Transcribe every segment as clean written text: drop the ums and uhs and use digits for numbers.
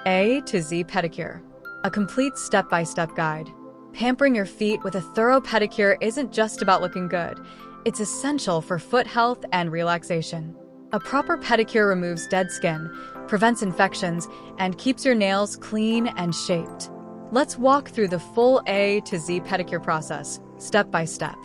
A to Z Pedicure, a complete step-by-step guide. Pampering your feet with a thorough pedicure isn't just about looking good. It's essential for foot health and relaxation. A proper pedicure removes dead skin, prevents infections, and keeps your nails clean and shaped. Let's walk through the full A to Z pedicure process, step by step.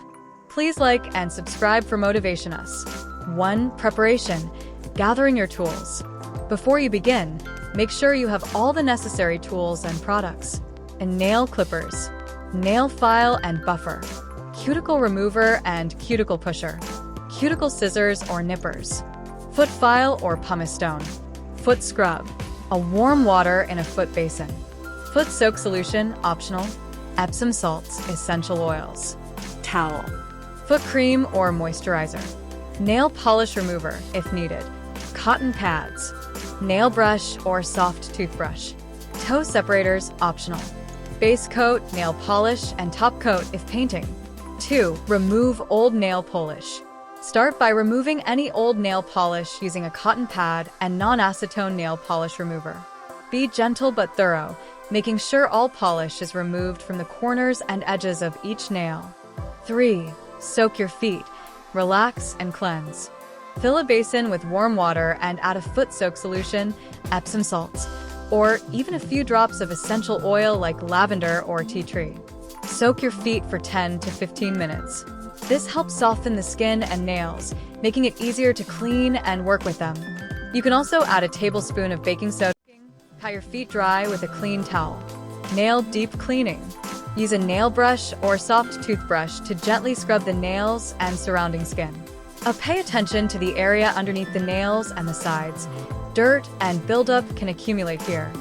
Please like and subscribe for motivation us. 1. Preparation. Gathering your tools. Before you begin, make sure you have all the necessary tools and products. Nail clippers, nail file and buffer, cuticle remover and cuticle pusher, cuticle scissors or nippers, foot file or pumice stone, foot scrub, a warm water in a foot basin, foot soak solution optional, Epsom salts, essential oils, towel, foot cream or moisturizer, nail polish remover if needed, cotton pads, nail brush or soft toothbrush, toe separators optional, base coat, nail polish, and top coat if painting. 2. Remove old nail polish. Start by removing any old nail polish using a cotton pad and non-acetone nail polish remover. Be gentle but thorough, making sure all polish is removed from the corners and edges of each nail. 3. Soak your feet. Relax and cleanse. Fill a basin with warm water and add a foot soak solution, Epsom salts, or even a few drops of essential oil like lavender or tea tree. Soak your feet for 10 to 15 minutes. This helps soften the skin and nails, making it easier to clean and work with them. You can also add a tablespoon of baking soda. Pat your feet dry with a clean towel. Nail deep cleaning. Use a nail brush or soft toothbrush to gently scrub the nails and surrounding skin. Pay attention to the area underneath the nails and the sides. Dirt and buildup can accumulate here.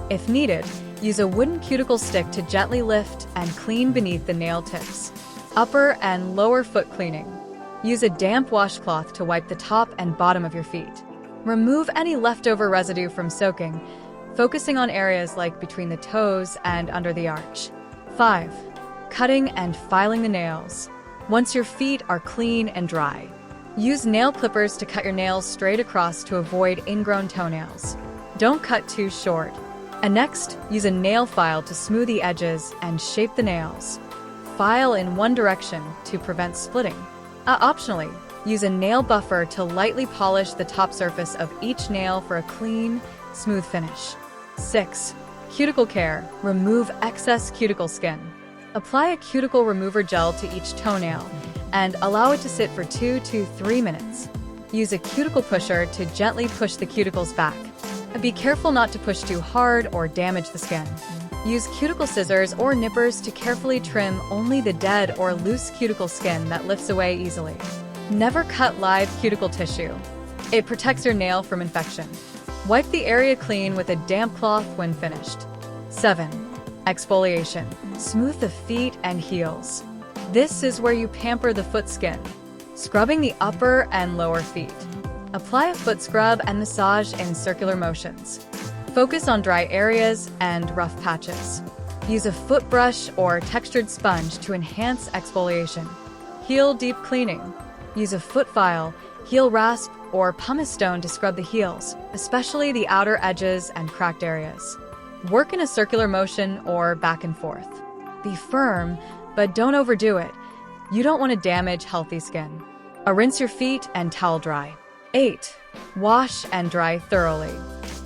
If needed, use a wooden cuticle stick to gently lift and clean beneath the nail tips. Upper and lower foot cleaning. Use a damp washcloth to wipe the top and bottom of your feet. Remove any leftover residue from soaking, focusing on areas like between the toes and under the arch. 5. Cutting and filing the nails. Once your feet are clean and dry, use nail clippers to cut your nails straight across to avoid ingrown toenails. Don't cut too short. And next, use a nail file to smooth the edges and shape the nails. File in one direction to prevent splitting. Optionally, use a nail buffer to lightly polish the top surface of each nail for a clean, smooth finish. 6. Cuticle care. Remove excess cuticle skin. Apply a cuticle remover gel to each toenail and allow it to sit for 2 to 3 minutes. Use a cuticle pusher to gently push the cuticles back. Be careful not to push too hard or damage the skin. Use cuticle scissors or nippers to carefully trim only the dead or loose cuticle skin that lifts away easily. Never cut live cuticle tissue. It protects your nail from infection. Wipe the area clean with a damp cloth when finished. 7. Exfoliation. Smooth the feet and heels. This is where you pamper the foot skin, scrubbing the upper and lower feet. Apply a foot scrub and massage in circular motions. Focus on dry areas and rough patches. Use a foot brush or textured sponge to enhance exfoliation. Heel deep cleaning. Use a foot file, heel rasp, or pumice stone to scrub the heels, especially the outer edges and cracked areas. Work in a circular motion or back and forth. Be firm, but don't overdo it. You don't want to damage healthy skin. Rinse your feet and towel dry. 8. Wash and dry thoroughly.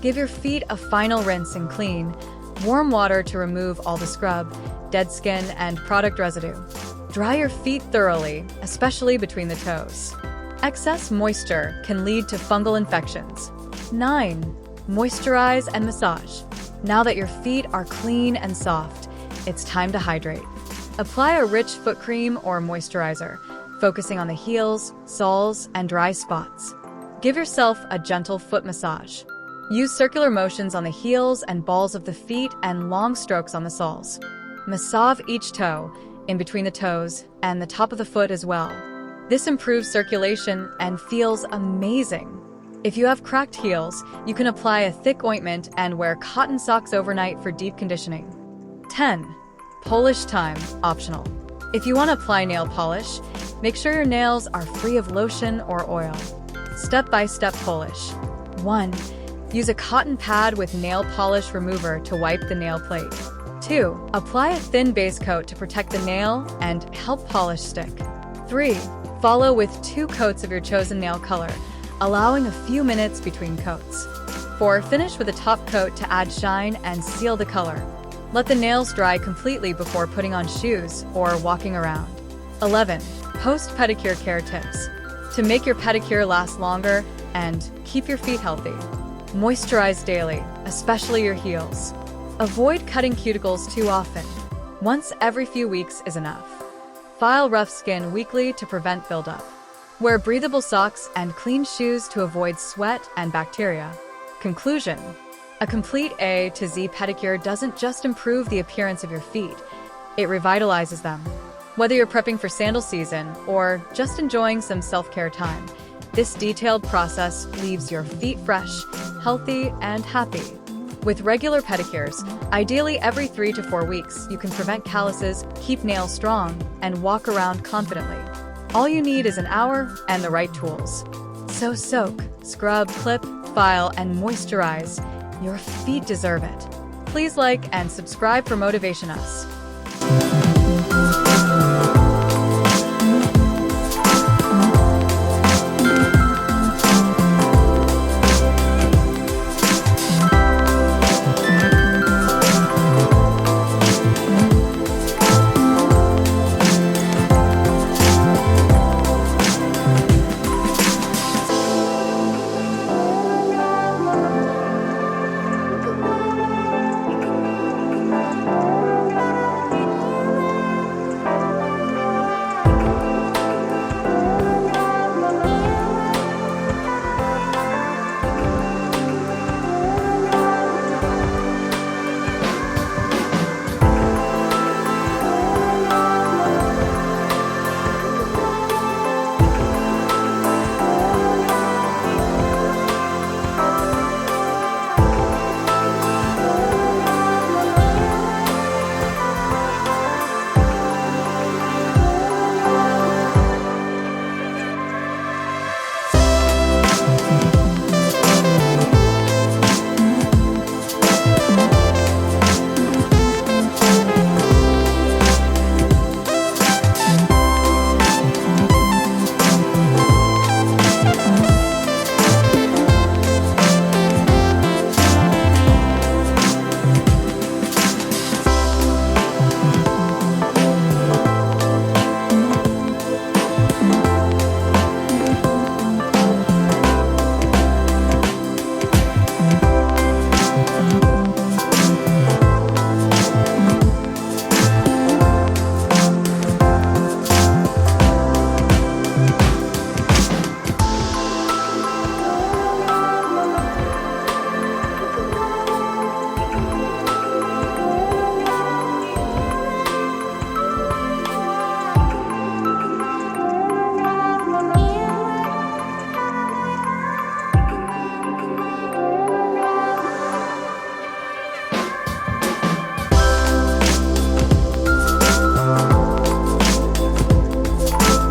Give your feet a final rinse and clean. Warm water to remove all the scrub, dead skin, and product residue. Dry your feet thoroughly, especially between the toes. Excess moisture can lead to fungal infections. 9. Moisturize and massage. Now that your feet are clean and soft, it's time to hydrate. Apply a rich foot cream or moisturizer, focusing on the heels, soles, and dry spots. Give yourself a gentle foot massage. Use circular motions on the heels and balls of the feet and long strokes on the soles. Massage each toe, in between the toes, and the top of the foot as well. This improves circulation and feels amazing. If you have cracked heels, you can apply a thick ointment and wear cotton socks overnight for deep conditioning. 10. Polish time, optional. If you want to apply nail polish, make sure your nails are free of lotion or oil. Step-by-step polish. 1. Use a cotton pad with nail polish remover to wipe the nail plate. 2. Apply a thin base coat to protect the nail and help polish stick. 3. Follow with 2 coats of your chosen nail color, allowing a few minutes between coats. 4. Finish with a top coat to add shine and seal the color. Let the nails dry completely before putting on shoes or walking around. 11. Post-pedicure care tips. To make your pedicure last longer and keep your feet healthy. Moisturize daily, especially your heels. Avoid cutting cuticles too often. Once every few weeks is enough. File rough skin weekly to prevent buildup. Wear breathable socks and clean shoes to avoid sweat and bacteria. Conclusion: a complete A to Z pedicure doesn't just improve the appearance of your feet, it revitalizes them. Whether you're prepping for sandal season or just enjoying some self-care time, this detailed process leaves your feet fresh, healthy, and happy. With regular pedicures, ideally every 3 to 4 weeks, you can prevent calluses, keep nails strong, and walk around confidently. All you need is an hour and the right tools. So soak, scrub, clip, file, and moisturize. Your feet deserve it. Please like and subscribe for Motivation Us.